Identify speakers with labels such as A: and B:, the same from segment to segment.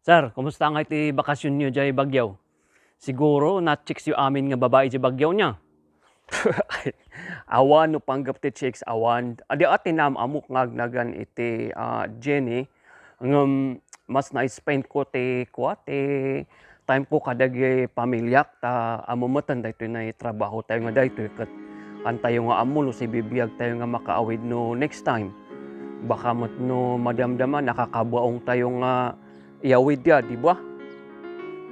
A: Sir, kumusta nga iti bakasyon niyo diyay Bagyaw? Siguro na-chicks yu amin nga babae di Bagyaw niya. Awan no panggap ti chicks awan. Adi ati nam amok ngagnagan iti Jenny ngem mas na-spend ko ti time ko kadagi pamilyak ta amumatan daytoy na trabaho tayo nga daytoy ket kan tayo nga amulo si bibiyag tayo nga makaawid no next time. Baka mat no madamdaman nakakabuaong tayo nga iyawid ya, di ba?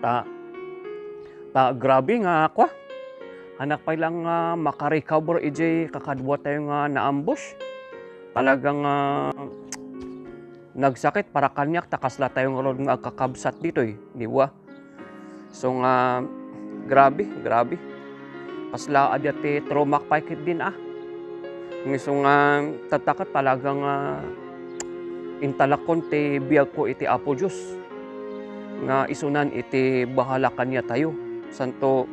A: Ta, grabe nga ako. Anak pa lang makarecover ije kakadwa tayo nga na-ambush. Talagang nagsakit para kanyak takasla tayo nga kakabsat dito di ba? So nga, grabe. Kasla adyati tromak paikit din So nga, tatakat talagang intalakon ti biyag ko iti Apo Diyos nga isunan iti bahala kanya tayo. Santo,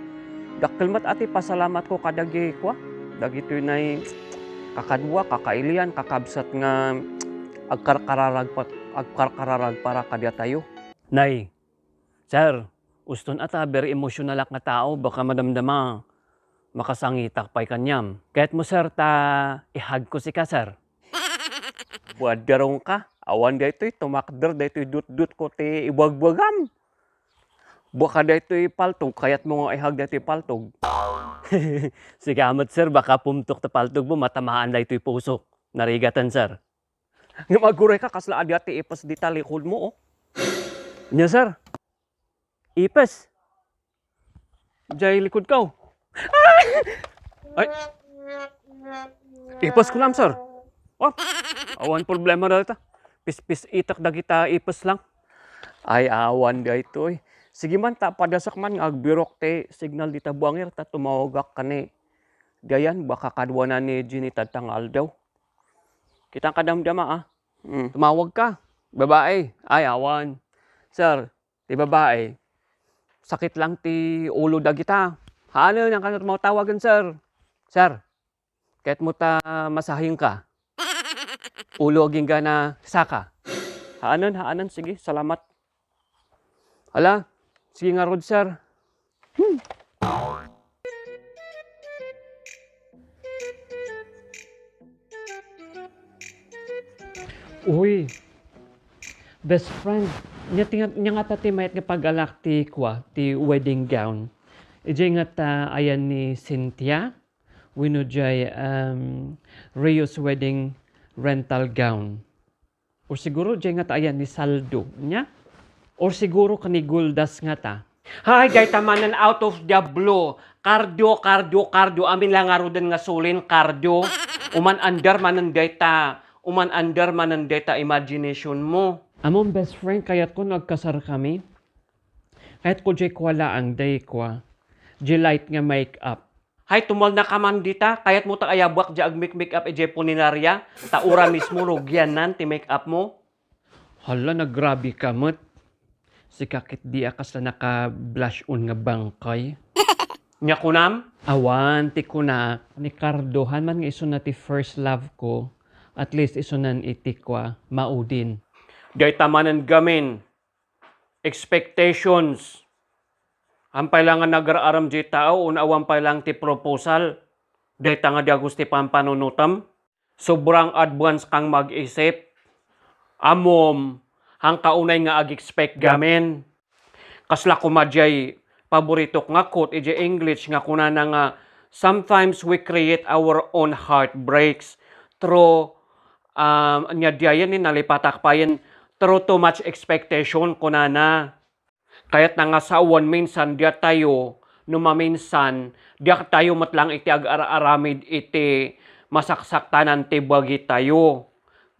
A: dakkelmat ati pasalamat ko kadagi kwa. Dagito nay kakadwa, kakailian, kakabsat nga agkarkararag para kadya tayo. Nay, sir, uston ata very emotional nga tao, baka madamdama makasangitak pa'y kanyam. Kahit mo sir ta ihag ko si ka sir. Buadarong ka. Awan daytoy tumakder daytoy dut-dut ko ti ibag-bagam. Baka daytoy paltog kayat mo nga ihag daytoy paltog. Sige amat sir, baka pumtok ta paltog mo matamaan daytoy pusok. Narigatan sir. Nga maguray ka kasla adi ati ipas di talikod mo Nya sir. Ipas. Jay likod ka Ay. Ipas ko lang sir. Awan problema dito. Pis itak dagita ipes lang. Ay awan daytoy. Sige man ta padasak man agbirok te signal dita buangir ta tumawagak kani. Dayan baka kadwa na ni Jenny tangal daw. Kitang kadamdama Tumawag ka. Babae. Ay awan. Sir, ti babae. Sakit lang ti ulo dagita. Ano yang kanot mo tawagan sir? Sir, kahit mo ta masahing ka. Ulo gingga na saka. Haanan, sige, salamat. Hala, sige nga rod, sir. Uy, best friend, nya nga ta ti mayat nga pag-alak ti wedding gown. Ije nga ta ayan ni Cynthia, wino jay Rio's wedding rental gown. Or siguro dyan nga ta ayan ni Saldo nya. Or siguro kani Guldas nga ta. Hay, gay tamanan out of the blue. Cardio. Amin lang nga din nga sulin, cardio. Uman under mananday ta imagination mo. Among best friend, kayat ko nagkasar kami. Kahit ko jay kwala ang day kwa. Jay light nga make-up. Hay, tumal na kaman dita, kayat mo ta ayabwak di ag-make up e Jeponinarya, taura mismo rogyanan ti make-up mo. Hala, nagrabi ka mat. Si kakit di akas na naka-blush on nga bangkay. Nya kunam? Awan, ti kuna. Ni Cardohan man nga iso na ti first love ko. At least iso nan itikwa, maudin. Day tamanan gamin. Expectations. Ampay lang nga nag-aaram di tao, unawampay lang ti proposal. Dahil nga di gusti pampanunutam. Sobrang advance kang mag-isip. Amom, hang kaunay nga ag-expect gamin. Kasla kumadyay, paborito nga quote, ije English nga kunana nga, sometimes we create our own heartbreaks through, nya diayan ni nalipatakpayan, through too much expectation kunana. Kaya't nga sa awan minsan diya tayo, numaminsan, diya tayo matlang iti ag-aramid iti masaksaktanan ti bagi tayo.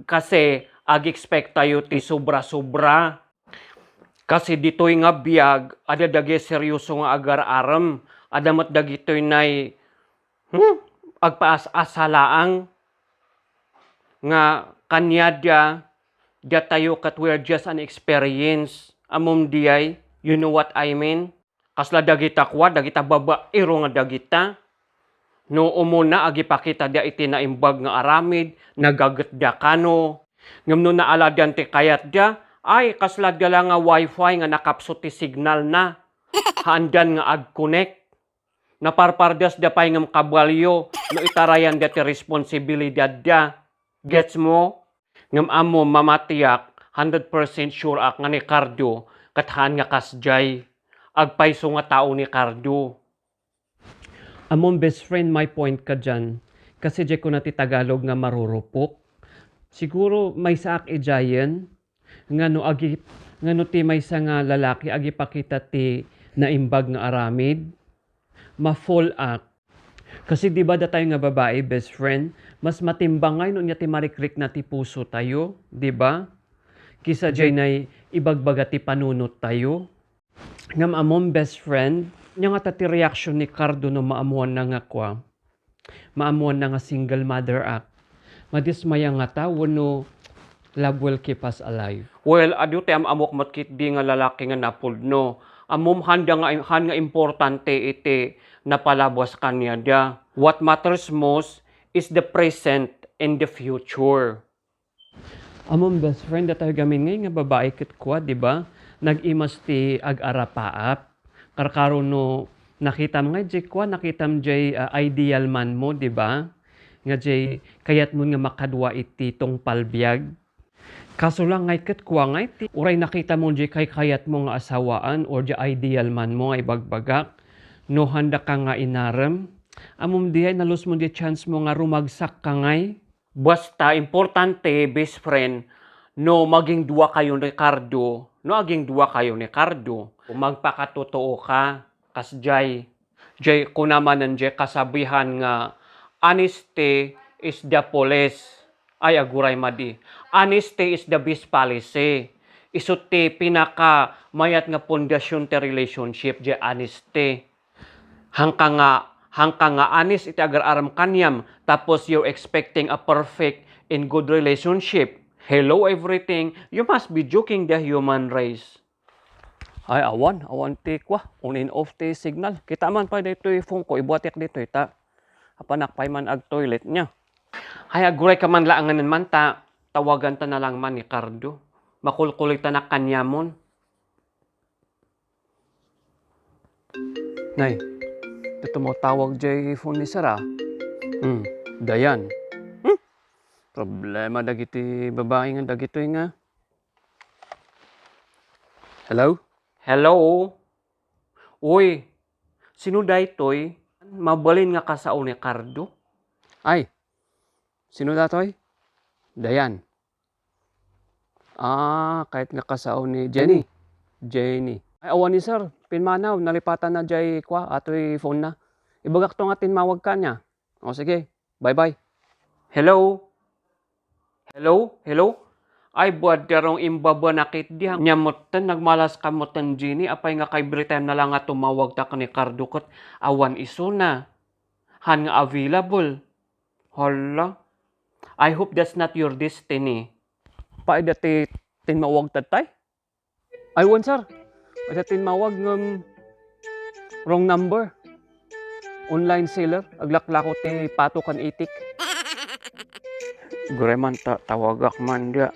A: Kasi ag-expect tayo ti sobra-sobra. Kasi dito'y nga biyag, ada dagi seryoso nga agar-aram, adamat dagito'y nay, agpaas-asalaang, nga kanya diya tayo kat we're just an experience, amom diyay. You know what I mean? Kasla dagita kwa, dagita babaero nga dagita. No umuna agipakita dia iti naimbag nga aramid, nagagat dia kano. Ngam no naaladyan ti kayat dia, Ay, kaslad gala nga wifi nga nakapsot ti signal na. Haandan nga ag-connect. Naparpardas da pay ngam kabalyo no itarayan da ti responsibilidad da. Gets mo? Ngam amo mamatiyak 100% sure ak nga ni Cardo kathan nga kasjay. Agpayso nga tao ni Cardo. Among best friend, my point ka dyan. Kasi di ko na ti Tagalog nga marurupok. Siguro may saak ijayan. Nga no ti may sa nga lalaki agi pakita ti naimbag nga aramid. Ma-full act. Kasi di ba da tayo nga babae, best friend, mas matimbangay no niya ti marikrik na ti puso tayo, di ba? Kisa jay na ibagbaga ti panunot tayo. Ngam among best friend, nya nga ti reaction ni Cardo no maamuan na nga kwa. Maamuan na nga single mother act. Madismaya nga ta, wano love will keep us alive. Well, adyo ti amok matkit di nga lalaki nga napulno. Amom handa nga importante iti napalabas kanya da. What matters most is the present and the future. Amom best friend, datayo gamin ngay nga babae kit kwa, di ba? Nag-imas ti ag-arapaap. Karkaro no nakita mo nga jay kwa, nakita mo jay ideal man mo, di ba? Nga jay kayat mo nga makadwa iti tong palbiag. Kaso lang ngay kat kwa ngay ti uray nakita mo jay kayat mo nga asawaan or jay ideal man mo nga ibagbagak. No handa ka nga inarem. Amom diay nalus mo di chance mo nga rumagsak ka ngay. Basta importante, best friend, no maging dua kayo ni Cardo. No aging dua kayo ni Cardo. Magpakatotoo ka. Kas jay ko naman nandiyan kasabihan nga honesty is the police. Ay, aguray madi. Honesty is the best policy. Isot ti pinaka mayat nga pundasyon ti relationship di honesty. Hangka nga honest iti agar-aram kanyam tapos you're expecting a perfect and good relationship. Hello everything. You must be joking the human race. Ay, awan ti kwa. On off ti signal. Kita man pa dito yung phone ko. Ibuatik dito ita. Apanakpay man ag toilet niya. Ay, aguray ka man laangan man ta. Tawagan ta na lang man ni Cardo. Makulkulit ta na kanyamon. Nay, ito mo tawag jay phone ni Sarah. Dayan. Problema dagiti babae nga dagito nga. Hello? Hello? Uy, sino daytoy? Mabalin nga kasao ni Cardo? Ay, sino datoy? Dayan. Kahit nga kasao ni Jenny. Jenny. Ay, awan ni sir. Pinmanaw, nalipatan na jay kwa. Ato'y phone na. Ibagak to nga tinmawag ka niya. O sige, bye-bye. Hello? Hello? Hello? Ay, buad derong imbaba nakit di. Nyamutan, nagmalas kamutan Jenny. Apay nga kay time na lang nga tumawag ta ka ni Cardo kot. Awan iso na. Han nga available. Hala. I hope that's not your destiny. Paay dati tinmawag tatay? Ay, wan sir. Ay tinmawag ng wrong number. Online seller. Aglaklako ti patukan itik. Gureman tawagak man dia.